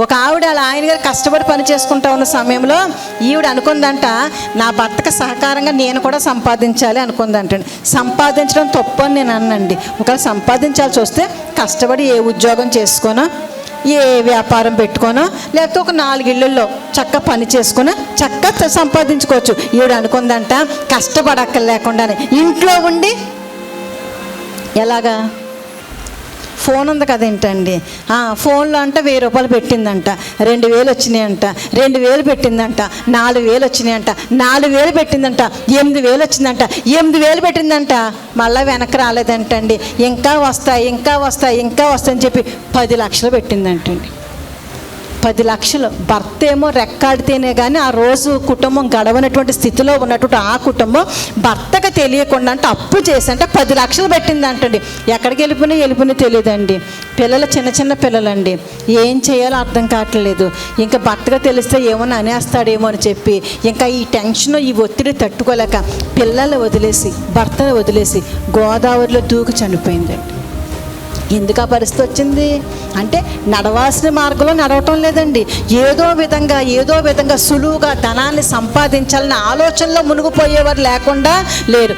ఒక ఆవిడ అలా ఆయన గారు కష్టపడి పని చేసుకుంటా ఉన్న సమయంలో ఈవిడ అనుకుందంట, నా భర్తకు సహకారంగా నేను కూడా సంపాదించాలి అనుకుందంటండి. సంపాదించడం తప్పు అని నేను అన్నండి. ఒకవేళ సంపాదించాల్సి వస్తే కష్టపడి ఏ ఉద్యోగం చేసుకోనో, ఏ వ్యాపారం పెట్టుకోనో, లేకపోతే ఒక 4 ఇళ్ళల్లో చక్కగా పని చేసుకుని చక్కగా సంపాదించుకోవచ్చు. ఈవిడ అనుకుందంట, కష్టపడక్కర్లేకుండానే ఇంట్లో ఉండి ఎలాగా ఫోన్ ఉంది కదేంటండి, ఫోన్లో అంట 1000 రూపాయలు పెట్టిందంట, 2000 వచ్చినాయంట, 2000 పెట్టిందంట, 4000 వచ్చినాయంట, 4000 పెట్టిందంట, 8000 వచ్చిందంట, 8000 పెట్టిందంట, మళ్ళీ వెనక్కి రాలేదంటండి. ఇంకా వస్తాయి అని చెప్పి 10 లక్షలు పెట్టిందంటండి. 10 లక్షలు. భర్త ఏమో రెక్కాడితేనే కానీ ఆ రోజు కుటుంబం గడవనటువంటి స్థితిలో ఉన్నటువంటి ఆ కుటుంబం భర్తకు తెలియకుండా అంటే అప్పు చేసి అంటే 10 లక్షలు పెట్టిందంటండి. ఎక్కడికి వెళ్ళిపోయినా తెలియదండి. పిల్లలు చిన్న పిల్లలండి, ఏం చేయాలో అర్థం కావట్లేదు. ఇంకా భర్తగా తెలిస్తే ఏమన్నా అనేస్తాడేమో అని చెప్పి ఇంకా ఈ టెన్షన్, ఈ ఒత్తిడి తట్టుకోలేక పిల్లలు వదిలేసి భర్తను వదిలేసి గోదావరిలో దూకి చనిపోయిందండి. ఎందుకు ఆ పరిస్థితి వచ్చింది అంటే నడవాల్సిన మార్గంలో నడవటం లేదండి. ఏదో విధంగా సులువుగా ధనాన్ని సంపాదించాలనే ఆలోచనలో మునిగిపోయేవారు లేకుండా లేరు.